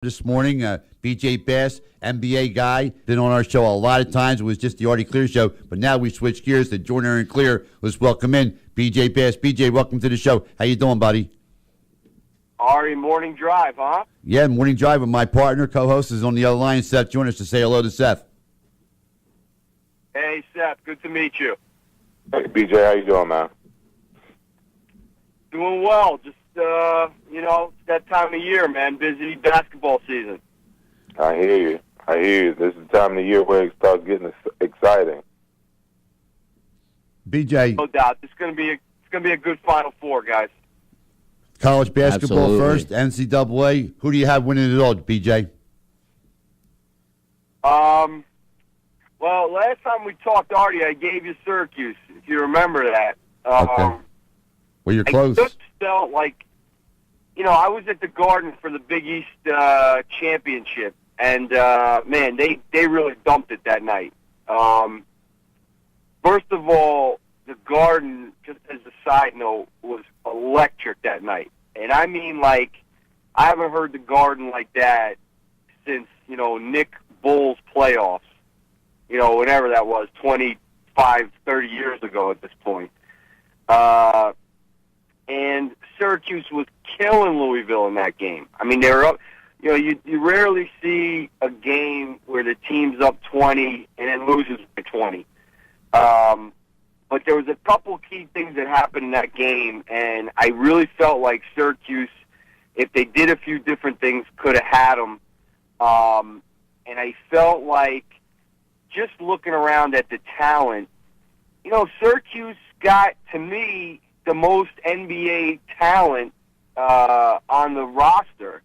This morning. BJ Bass, NBA guy, been on our show a lot of times. It was just the RBA Clear show, but now we switched gears to Joyner Clear. Let's welcome in BJ Bass. BJ, welcome to the show. How you doing, buddy? Ari, morning drive, huh? Yeah, morning drive with my partner, co-host is on the other line, Seth. Join us to say hello to Seth. Hey, Seth. Good to meet you. Hey, BJ, how you doing, man? Doing well. Just, it's that time of year, man. Busy basketball season. I hear you. This is the time of the year where it starts getting exciting. BJ. No doubt. It's gonna be a good Final Four, guys. College basketball Absolutely. first, NCAA. Who do you have winning it all, BJ? Well, last time we talked, Artie, I gave you Syracuse, if you remember that. Okay. Well, you're close. I just felt like, I was at the Garden for the Big East championship, and, man, they really dumped it that night. First of all, the Garden, just as a side note, was electric that night. And I mean, I haven't heard the Garden like that since, Nick Bull's playoffs, whenever that was, 25, 30 years ago at this point. And Syracuse was killing Louisville in that game. I mean, they were up. You rarely see a game where the team's up 20 and then loses by 20. But there was a couple key things that happened in that game, and I really felt like Syracuse, if they did a few different things, could have had them. And I felt like, just looking around at the talent, Syracuse got, to me, the most NBA talent on the roster.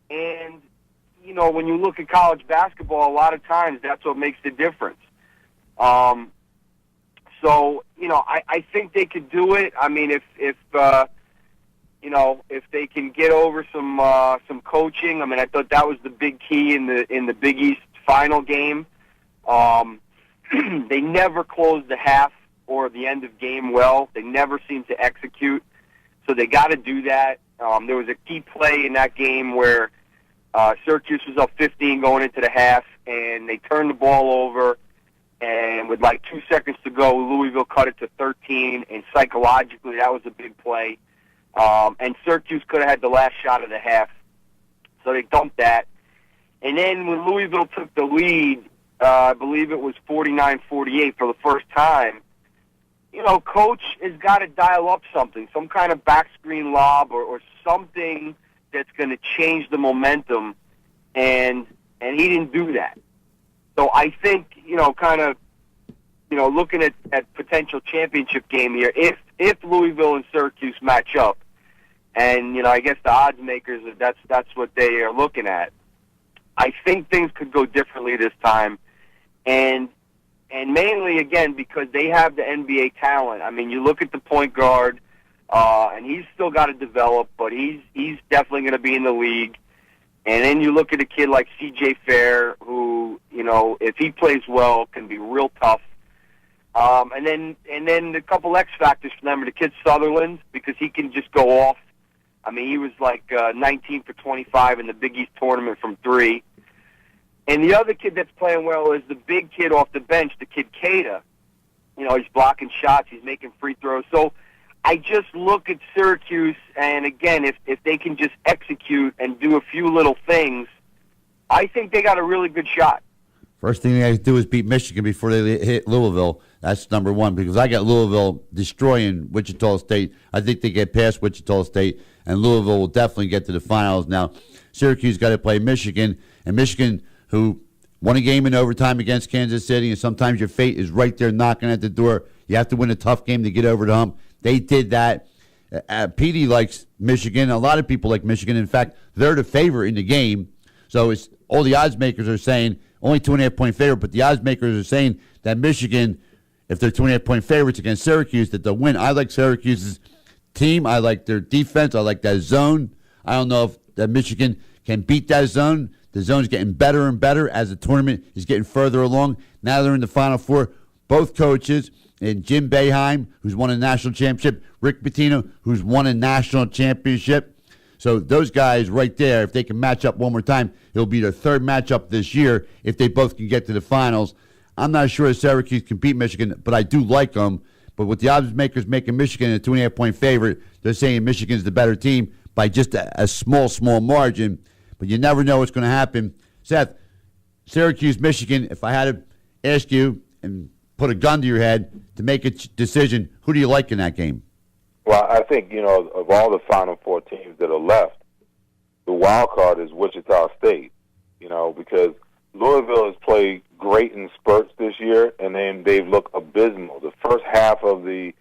And, when you look at college basketball, a lot of times that's what makes the difference. So, I think they could do it. I mean, if they can get over some coaching. I mean, I thought that was the big key in the Big East final game. They never closed the half or the end of game well. They never seemed to execute. So they got to do that. There was a key play in that game where Syracuse was up 15 going into the half, and they turned the ball over, and with 2 seconds to go, Louisville cut it to 13, and psychologically that was a big play. And Syracuse could have had the last shot of the half. So they dumped that. And then when Louisville took the lead, I believe it was 49-48 for the first time, Coach has got to dial up something, some kind of back screen lob or something that's going to change the momentum, and he didn't do that. So I think, looking at potential championship game here, if Louisville and Syracuse match up, and, I guess the odds makers, that's what they are looking at, I think things could go differently this time, and mainly, again, because they have the NBA talent. I mean, you look at the point guard, and he's still got to develop, but he's definitely going to be in the league. And then you look at a kid like C.J. Fair, who, if he plays well, can be real tough. And then a couple X factors for them are the kid Sutherland, because he can just go off. I mean, he was 19 for 25 in the Big East tournament from 3. And the other kid that's playing well is the big kid off the bench, the kid Keita. He's blocking shots, he's making free throws. So I just look at Syracuse, and again, if they can just execute and do a few little things, I think they got a really good shot. First thing they have to do is beat Michigan before they hit Louisville. That's number one, because I got Louisville destroying Wichita State. I think they get past Wichita State, and Louisville will definitely get to the finals. Now, Syracuse got to play Michigan, and Michigan, who won a game in overtime against Kansas City, and sometimes your fate is right there knocking at the door. You have to win a tough game to get over the hump. They did that. Petey likes Michigan. A lot of people like Michigan. In fact, they're the favorite in the game. So it's all the odds makers are saying only 2.5-point favorite, but the odds makers are saying that Michigan, if they're 2.5-point favorites against Syracuse, that they'll win. I like Syracuse's team. I like their defense. I like that zone. I don't know if that Michigan can beat that zone. The zone's getting better and better as the tournament is getting further along. Now they're in the Final Four. Both coaches, and Jim Boeheim, who's won a national championship, Rick Pitino, who's won a national championship. So those guys right there, if they can match up one more time, it'll be their third matchup this year if they both can get to the finals. I'm not sure if Syracuse can beat Michigan, but I do like them. But with the odds makers making Michigan a 2.5-point favorite, they're saying Michigan's the better team by just a small margin. But you never know what's going to happen. Seth, Syracuse, Michigan, if I had to ask you and put a gun to your head to make a decision, who do you like in that game? Well, I think, of all the Final Four teams that are left, the wild card is Wichita State, because Louisville has played great in spurts this year, and then they've looked abysmal. The first half of the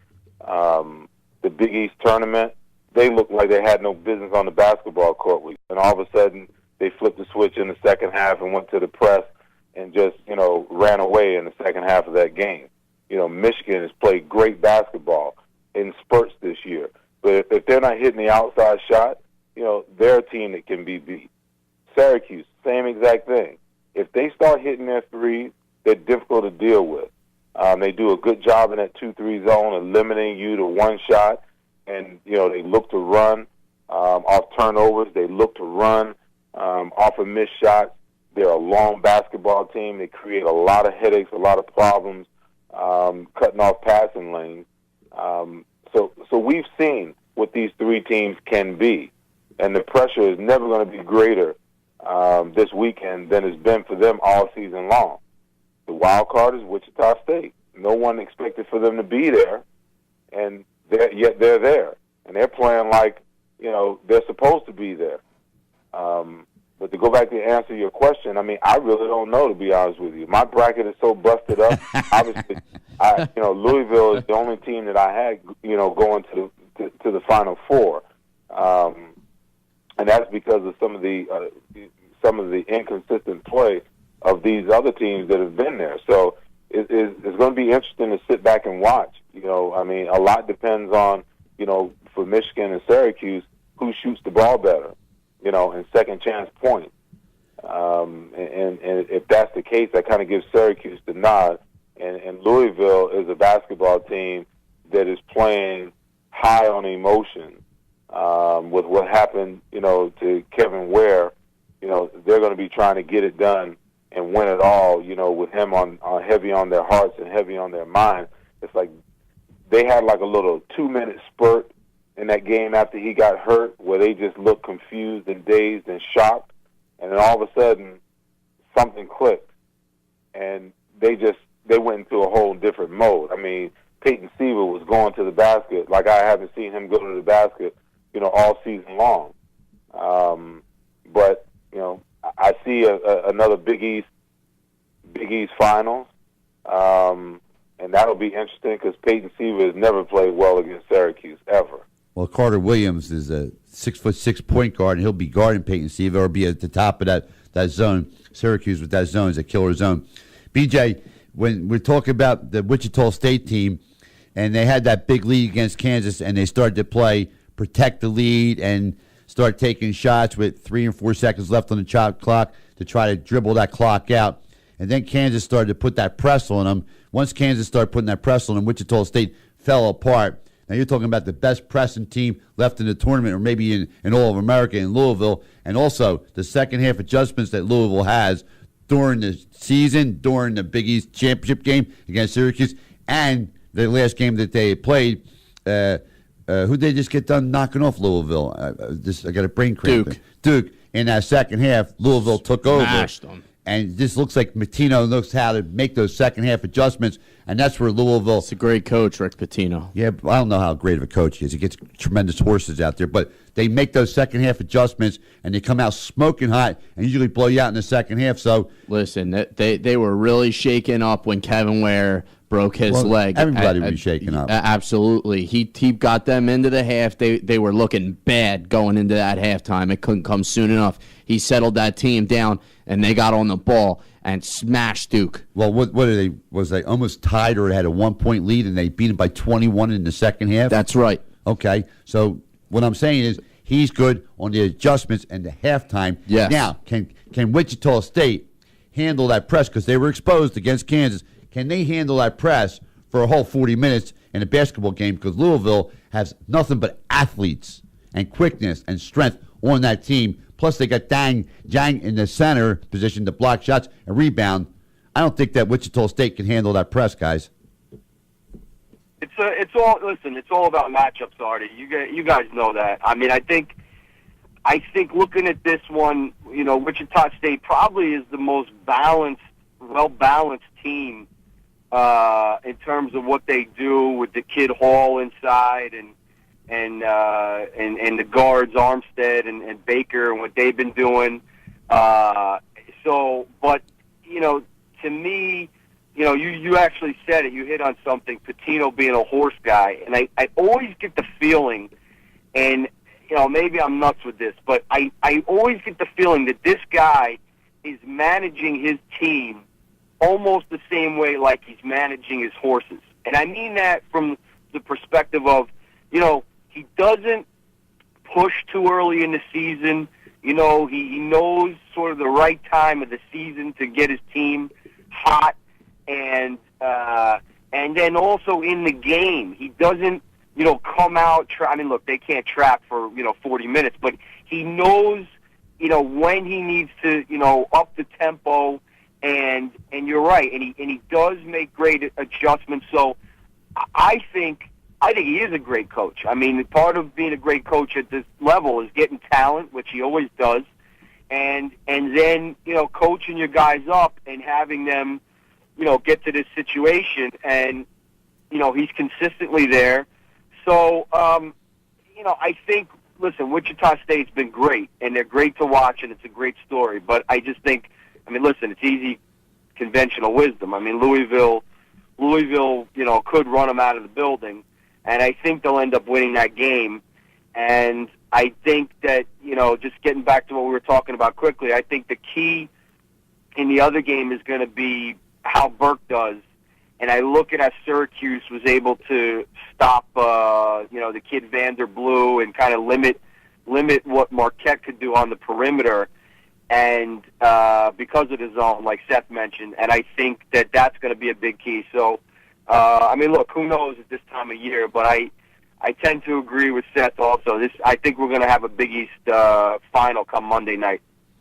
Big East tournament, they looked like they had no business on the basketball court. And all of a sudden, they flipped the switch in the second half and went to the press and just, ran away in the second half of that game. Michigan has played great basketball in spurts this year. But if they're not hitting the outside shot, they're a team that can be beat. Syracuse, same exact thing. If they start hitting their threes, they're difficult to deal with. They do a good job in that 2-3 zone, limiting you to one shot. And, they look to run off turnovers. They look to run off of missed shots. They're a long basketball team. They create a lot of headaches, a lot of problems, cutting off passing lanes. So we've seen what these three teams can be. And the pressure is never going to be greater this weekend than it's been for them all season long. The wild card is Wichita State. No one expected for them to be there, and yet they're there. And they're playing like, they're supposed to be there. But to go back to answer your question, I really don't know, to be honest with you. My bracket is so busted up. Obviously, Louisville is the only team that I had, going to the Final Four. And that's because of some of the inconsistent play of these other teams that have been there. So it's going to be interesting to sit back and watch. A lot depends on, for Michigan and Syracuse, who shoots the ball better, and second chance points. And if that's the case, that kind of gives Syracuse the nod. And Louisville is a basketball team that is playing high on emotion. With what happened, to Kevin Ware, they're going to be trying to get it done and win it all, with him on heavy on their hearts and heavy on their minds. It's like they had like a little 2-minute spurt in that game after he got hurt where they just looked confused and dazed and shocked. And then all of a sudden, something clicked. And they went into a whole different mode. Peyton Seaver was going to the basket like I haven't seen him go to the basket, all season long. But, I see another Big East Finals. And that'll be interesting because Peyton Seaver has never played well against Syracuse, ever. Well, Carter Williams is a 6'6" point guard, and he'll be guarding Peyton Seaver or be at the top of that zone. Syracuse with that zone is a killer zone. BJ, when we're talking about the Wichita State team, and they had that big lead against Kansas, and they started to play protect the lead and start taking shots with 3 and 4 seconds left on the shot clock to try to dribble that clock out. And then Kansas started to put that press on them. Once Kansas started putting that press on them, Wichita State fell apart. Now you're talking about the best pressing team left in the tournament, or maybe in all of America, in Louisville, and also the second half adjustments that Louisville has during the season, during the Big East championship game against Syracuse, and the last game that they played. Who they just get done knocking off Louisville? I got a brain cramp. Duke. In that second half, Louisville took over. Smashed them. And this looks like Pitino knows how to make those second half adjustments, and that's where Louisville. It's a great coach, Rick Pitino. Yeah, I don't know how great of a coach he is. He gets tremendous horses out there, but they make those second half adjustments, and they come out smoking hot, and usually blow you out in the second half. So listen, they were really shaken up when Kevin Ware broke his leg. Everybody was shaken up. Absolutely. He got them into the half. They were looking bad going into that halftime. It couldn't come soon enough. He settled that team down, and they got on the ball and smashed Duke. Well, what are they? Was they almost tied or had a 1-point lead, and they beat them by 21 in the second half? That's right. Okay, so what I'm saying is he's good on the adjustments and the halftime. Yes. Now, can Wichita State handle that press because they were exposed against Kansas? Can they handle that press for a whole 40 minutes in a basketball game? Because Louisville has nothing but athletes. and quickness and strength on that team. Plus, they got Jang in the center position to block shots and rebound. I don't think that Wichita State can handle that press, guys. It's all about matchups, Artie. You guys know that. I mean, I think looking at this one, Wichita State probably is the most well-balanced team in terms of what they do with the kid Hall inside and the guards Armstead and Baker and what they've been doing. But to me, you actually said it. You hit on something. Pitino being a horse guy, and I always get the feeling, and maybe I'm nuts with this, but I always get the feeling that this guy is managing his team almost the same way like he's managing his horses. And I mean that from the perspective of, he doesn't push too early in the season. He knows sort of the right time of the season to get his team hot, and then also in the game, he doesn't, come out. Look, they can't trap for 40 minutes, but he knows, when he needs to, up the tempo, and you're right, and he does make great adjustments. So I think he is a great coach. I mean, part of being a great coach at this level is getting talent, which he always does, and then coaching your guys up and having them get to this situation, and he's consistently there. So I think, listen, Wichita State's been great, and they're great to watch, and it's a great story. But I just think, listen, it's easy conventional wisdom. Louisville, could run them out of the building, and I think they'll end up winning that game. And I think that, just getting back to what we were talking about quickly, I think the key in the other game is going to be how Burke does. And I look at how Syracuse was able to stop, the kid Vanderblue and kind of limit what Marquette could do on the perimeter, and because of the zone, like Seth mentioned. And I think that that's going to be a big key. So, look, who knows at this time of year, but I tend to agree with Seth also. I think we're going to have a Big East final come Monday night.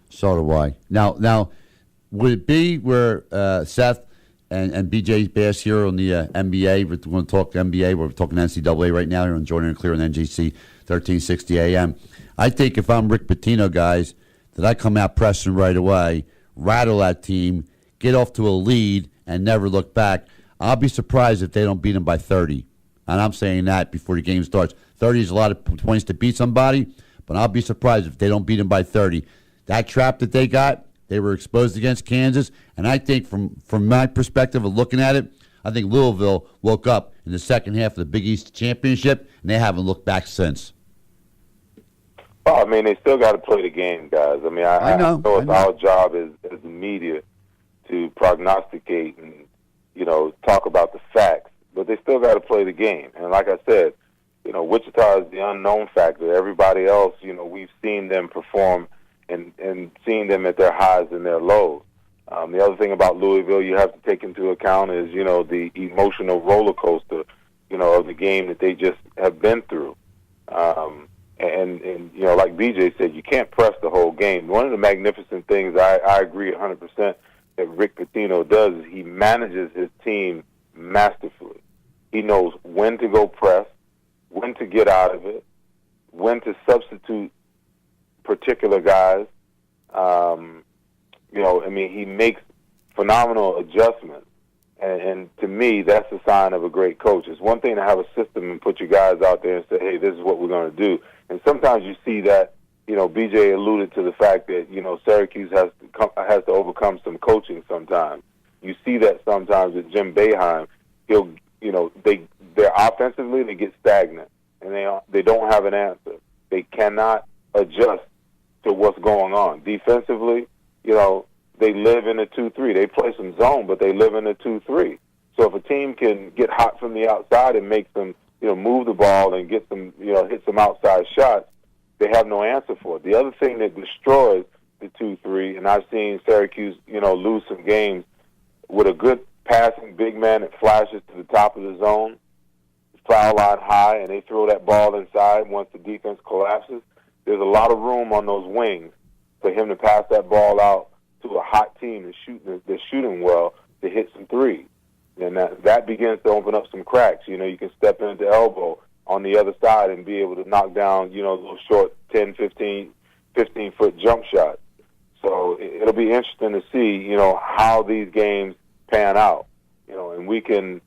So do I. Now, would it be where Seth and BJ's Bass here on the NBA? We're going to talk NBA. We're talking NCAA right now here on Joyner Clear on NGC 1360 AM. I think if I'm Rick Pitino, guys, that I come out pressing right away, rattle that team, get off to a lead, and never look back. I'll be surprised if they don't beat them by 30. And I'm saying that before the game starts. 30 is a lot of points to beat somebody, but I'll be surprised if they don't beat them by 30. That trap that they got, they were exposed against Kansas, and I think from my perspective of looking at it, I think Louisville woke up in the second half of the Big East Championship, and they haven't looked back since. Well, they still got to play the game, guys. I know it's our job as the media to prognosticate and, talk about the facts, but they still got to play the game. And like I said, Wichita is the unknown factor. Everybody else, we've seen them perform and seeing them at their highs and their lows. The other thing about Louisville you have to take into account is, the emotional roller coaster, of the game that they just have been through. And like BJ said, you can't press the whole game. One of the magnificent things I agree 100% that Rick Pitino does is he manages his team masterfully. He knows when to go press, when to get out of it, when to substitute particular guys. He makes phenomenal adjustments. And to me, that's a sign of a great coach. It's one thing to have a system and put your guys out there and say, hey, this is what we're going to do. And sometimes you see that, BJ alluded to the fact that, Syracuse has to overcome some coaching sometimes. You see that sometimes with Jim Boeheim. They're offensively, they get stagnant, and they don't have an answer. They cannot adjust to what's going on. Defensively, they live in a 2-3. They play some zone, but they live in a 2-3. So if a team can get hot from the outside and make them, move the ball and get some, hit some outside shots, they have no answer for it. The other thing that destroys the 2-3, and I've seen Syracuse, lose some games with a good passing big man that flashes to the top of the zone. foul line high and they throw that ball inside once the defense collapses, there's a lot of room on those wings for him to pass that ball out to a hot team that's shooting well to hit some threes. And that begins to open up some cracks. You know, you can step into elbow on the other side and be able to knock down, you know, those short 10, 15-foot jump shots. So it'll be interesting to see, you know, how these games pan out. You know, and we can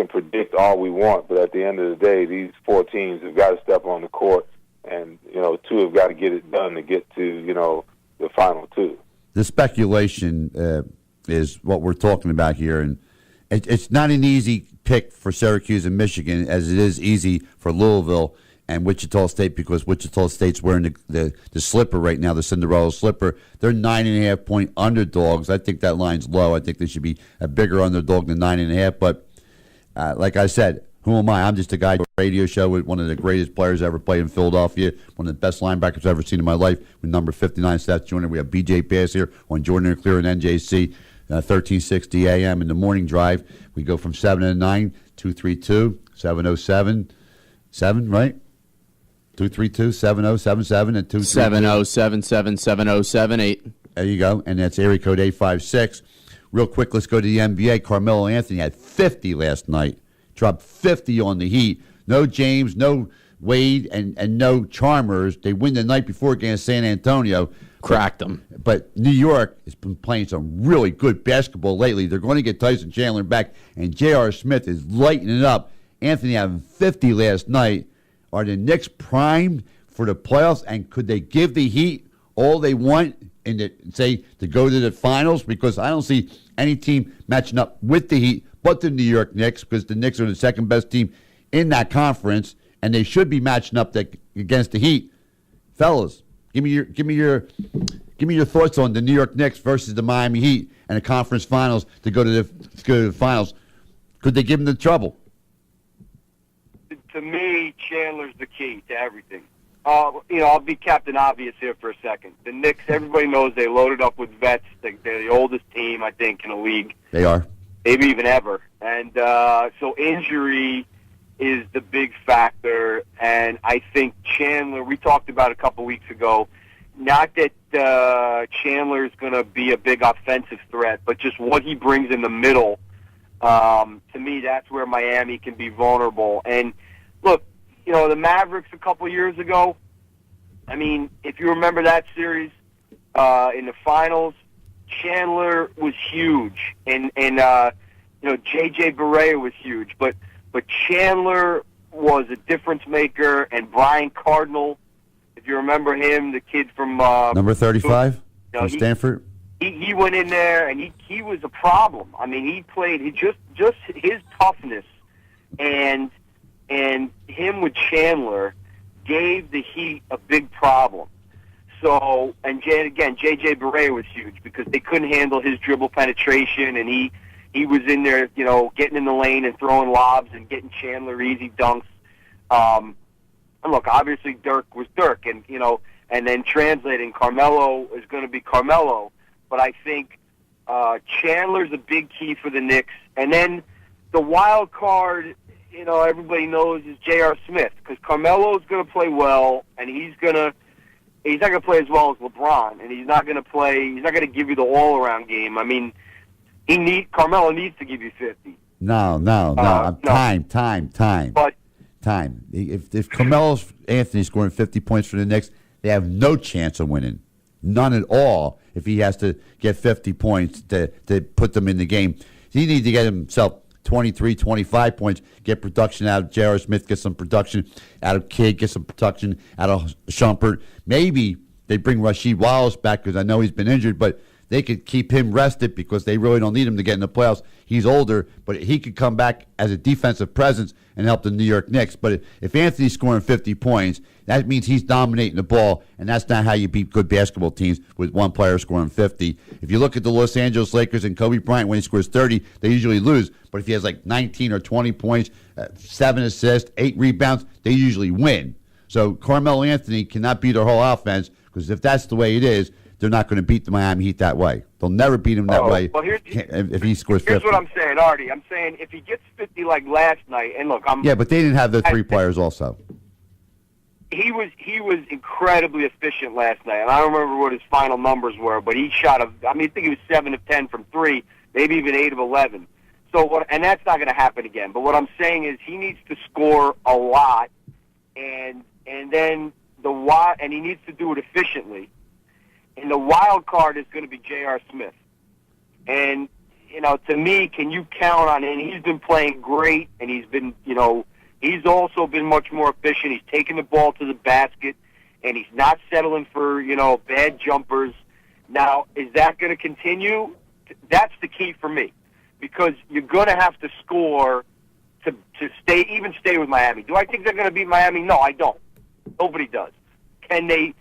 predict all we want, but at the end of the day, these four teams have got to step on the court, and, you know, two have got to get it done to get to, you know, the final two. The speculation is what we're talking about here, and it's not an easy pick for Syracuse and Michigan as it is easy for Louisville and Wichita State, because Wichita State's wearing the slipper right now, the Cinderella slipper. They're 9.5-point underdogs. I think that line's low. I think they should be a bigger underdog than 9.5. But like I said, who am I? I'm just a guy on a radio show with one of the greatest players ever played in Philadelphia, one of the best linebackers I've ever seen in my life, with number 59 stats Joyner. We have BJ Bass here on Joyner Clear and NJC, 1360 AM in the morning drive. We go from 7 to 9, 232-707-7, right? 232-7077 and 270-777-7078. There you go, and that's area code 856. Real quick, let's go to the NBA. Carmelo Anthony had 50 last night. Dropped 50 on the Heat. No James, no Wade, and no Chalmers. They win the night before against San Antonio. Cracked them. But New York has been playing some really good basketball lately. They're going to get Tyson Chandler back, and J.R. Smith is lighting it up. Anthony having 50 last night. Are the Knicks primed for the playoffs, and could they give the Heat all they want and to go to the finals? Because I don't see any team matching up with the Heat but the New York Knicks, because the Knicks are the second best team in that conference, and they should be matching up against the Heat. Fellas, give me your thoughts on the New York Knicks versus the Miami Heat and the conference finals to go to the finals. Could they give them the trouble? To me, Chandler's the key to everything. I'll be Captain Obvious here for a second. The Knicks, everybody knows they loaded up with vets. They're the oldest team, I think, in the league. They are. Maybe even ever. And so injury is the big factor. And I think Chandler, we talked about a couple weeks ago, not that Chandler is going to be a big offensive threat, but just what he brings in the middle. To me, that's where Miami can be vulnerable. And look, the Mavericks a couple years ago, I mean, if you remember that series in the finals, Chandler was huge, and J.J. Barea was huge, but Chandler was a difference maker, and Brian Cardinal, if you remember him, the kid from number 35 from Stanford. He went in there, and he was a problem. I mean, he played just his toughness and him with Chandler gave the Heat a big problem. So, and again, J.J. Barea was huge because they couldn't handle his dribble penetration, and he was in there, getting in the lane and throwing lobs and getting Chandler easy dunks. And look, obviously Dirk was Dirk, and and then translating, Carmelo is going to be Carmelo. But I think Chandler's a big key for the Knicks. And then the wild card, everybody knows is J.R. Smith, because Carmelo's going to play well, and he's not going to play as well as LeBron, and he's not going to give you the all-around game. I mean, Carmelo needs to give you 50. No. Time. But time. If Carmelo Anthony's scoring 50 points for the Knicks, they have no chance of winning. None at all if he has to get 50 points to put them in the game. He needs to get himself 23, 25 points, get production out of J.R. Smith, get some production out of Kidd, get some production out of Shumpert. Maybe they bring Rasheed Wallace back because I know he's been injured, but they could keep him rested because they really don't need him to get in the playoffs. He's older, but he could come back as a defensive presence and help the New York Knicks. But if Anthony's scoring 50 points, that means he's dominating the ball, and that's not how you beat good basketball teams with one player scoring 50. If you look at the Los Angeles Lakers and Kobe Bryant, when he scores 30, they usually lose. But if he has like 19 or 20 points, 7 assists, 8 rebounds, they usually win. So Carmelo Anthony cannot beat their whole offense, because if that's the way it is, they're not going to beat the Miami Heat that way. They'll never beat him that way. Well, if he scores 50. Here's what I'm saying, Artie. I'm saying if he gets 50 like last night, and look, Yeah, but they didn't have the three players also. He was incredibly efficient last night, and I don't remember what his final numbers were, but he shot I think he was 7 of 10 from 3, maybe even 8 of 11. So and that's not going to happen again. But what I'm saying is he needs to score a lot, and then and he needs to do it efficiently. And the wild card is going to be J.R. Smith. And to me, can you count on it? And he's been playing great, and he's been he's also been much more efficient. He's taking the ball to the basket, and he's not settling for, bad jumpers. Now, is that going to continue? That's the key for me, because you're going to have to score to stay with Miami. Do I think they're going to beat Miami? No, I don't. Nobody does. Can they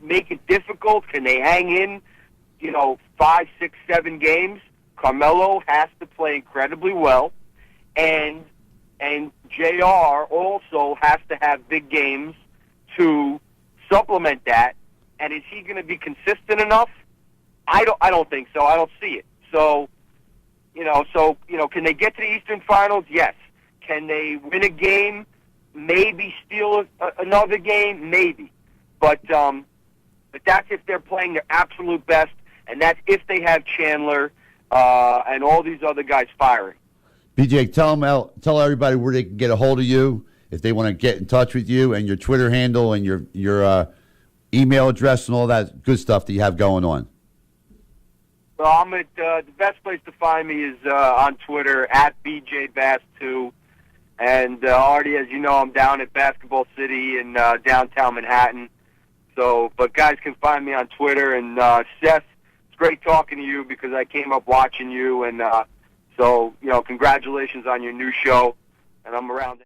make it difficult? Can they hang in, 5, 6, 7 games? Carmelo has to play incredibly well, and JR also has to have big games to supplement that. And is he going to be consistent enough? I don't think so. I don't see it. So, can they get to the Eastern Finals? Yes. Can they win a game? Maybe steal another game? Maybe. But that's if they're playing their absolute best, and that's if they have Chandler and all these other guys firing. BJ, tell everybody where they can get a hold of you if they want to get in touch with you, and your Twitter handle and your email address and all that good stuff that you have going on. Well, I'm at the best place to find me is on Twitter at BJBass2. And Artie, as you know, I'm down at Basketball City in downtown Manhattan. So, but guys can find me on Twitter. And Seth, it's great talking to you because I came up watching you. And so, congratulations on your new show. And I'm around.